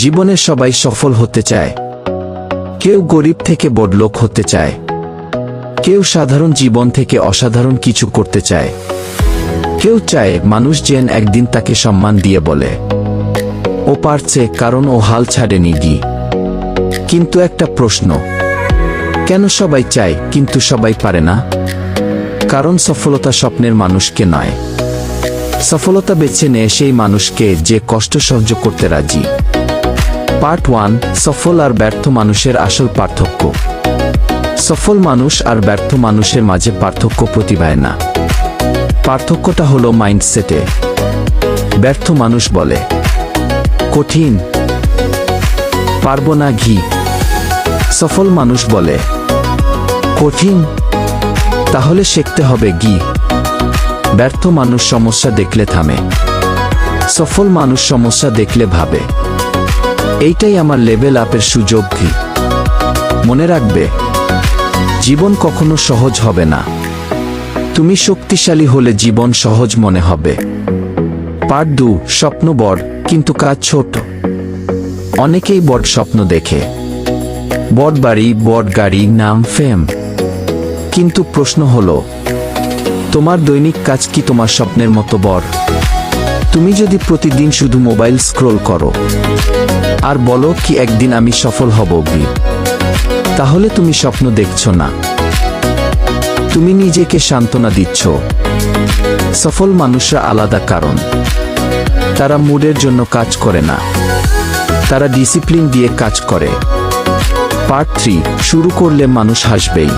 জীবনে সবাই সফল হতে চায়। কেউ গরিব থেকে বড়লোক হতে চায়, কেউ সাধারণ জীবন থেকে অসাধারণ কিছু করতে চায়। কেউ চায় মানুষ যেন একদিন তাকে সম্মান দিয়ে বলে, ও পারছে কারণ ও হাল ছাড়েনি গি। কিন্তু একটা প্রশ্ন, কেন সবাই চায় কিন্তু সবাই পারে না? কারণ সফলতা স্বপ্নের মানুষকে নয়, সফলতা বেছে নেয় সেই মানুষকে যে কষ্ট সহ্য করতে রাজি। পার্ট 1, সফল আর ব্যর্থ মানুষের আসল পার্থক্য। সফল মানুষ আর ব্যর্থ মানুষের মাঝে পার্থক্য প্রতিভায় না, পার্থক্যটা হলো মাইন্ডসেটে। ব্যর্থ মানুষ বলে, কঠিন, পারবো না ঘি। সফল মানুষ বলে, কঠিন, তাহলে শিখতে হবে ঘি। ব্যর্থ মানুষ সমস্যা দেখলে থামে, সফল মানুষ সমস্যা দেখলে ভাবে, এইটাই আমার লেভেল আপের সুযোগ। ঘি মনে রাখবে, জীবন কখনো সহজ হবে না। তুমি শক্তিশালী হলে জীবন সহজ মনে হবে। পার্ট 2, স্বপ্ন বড় কিন্তু কাজ ছোট। অনেকেই বড় স্বপ্ন দেখে, বড় বাড়ি, বড় গাড়ি, নাম, ফেম। কিন্তু প্রশ্ন হলো, তোমার দৈনিক কাজ কি তোমার স্বপ্নের মতো বড়? তুমি যদি প্রতিদিন শুধু মোবাইল স্ক্রোল করো আর বলো কি একদিন আমি সফল হব, তাহলে তুমি স্বপ্ন দেখছো না, তুমি নিজেকে সান্ত্বনা দিচ্ছ। সফল মানুষরা আলাদা, কারণ তারা মুডের জন্য কাজ করে না, তারা ডিসিপ্লিন দিয়ে কাজ করে। পার্ট 3, শুরু করলে মানুষ হাসবেই।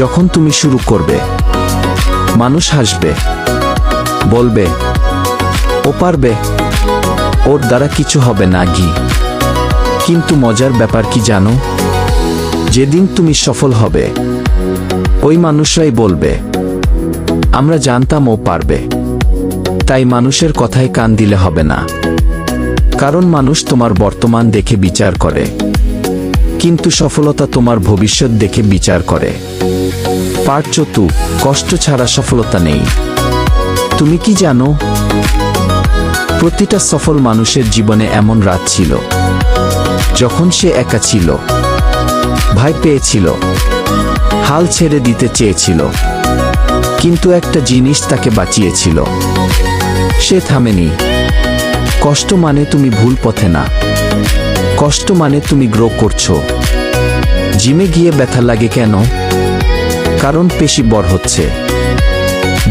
যখন তুমি শুরু করবে, মানুষ হাসবে, বলবে, ও পারবে, ওর দ্বারা কিছু হবে না ঘি। কিন্তু মজার ব্যাপার কি জানো? যেদিন তুমি সফল হবে, ওই মানুষরাই বলবে, আমরা জানতাম ও পারবে। তাই মানুষের কথায় কান দিলে হবে না, কারণ মানুষ তোমার বর্তমান দেখে বিচার করে, কিন্তু সফলতা তোমার ভবিষ্যৎ দেখে বিচার করে। পার্ট 4, কষ্ট ছাড়া সফলতা নেই। তুমি কি জানো, প্রতিটা সফল মানুষের জীবনে এমন রাত ছিল যখন সে একা ছিল, ভয় পেয়েছিল, হাল ছেড়ে দিতে চেয়েছিল, কিন্তু একটা জিনিস তাকে বাঁচিয়েছিল, সে থামেনি। কষ্ট মানে তুমি ভুল পথে না, কষ্ট মানে তুমি গ্রো করছো। জিমে গিয়ে ব্যথা লাগে কেন? কারণ পেশি বড় হচ্ছে।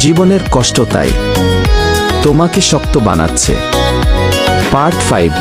জীবনের কষ্ট তাই তোমাকে শক্ত বানাচ্ছে। পার্ট 5,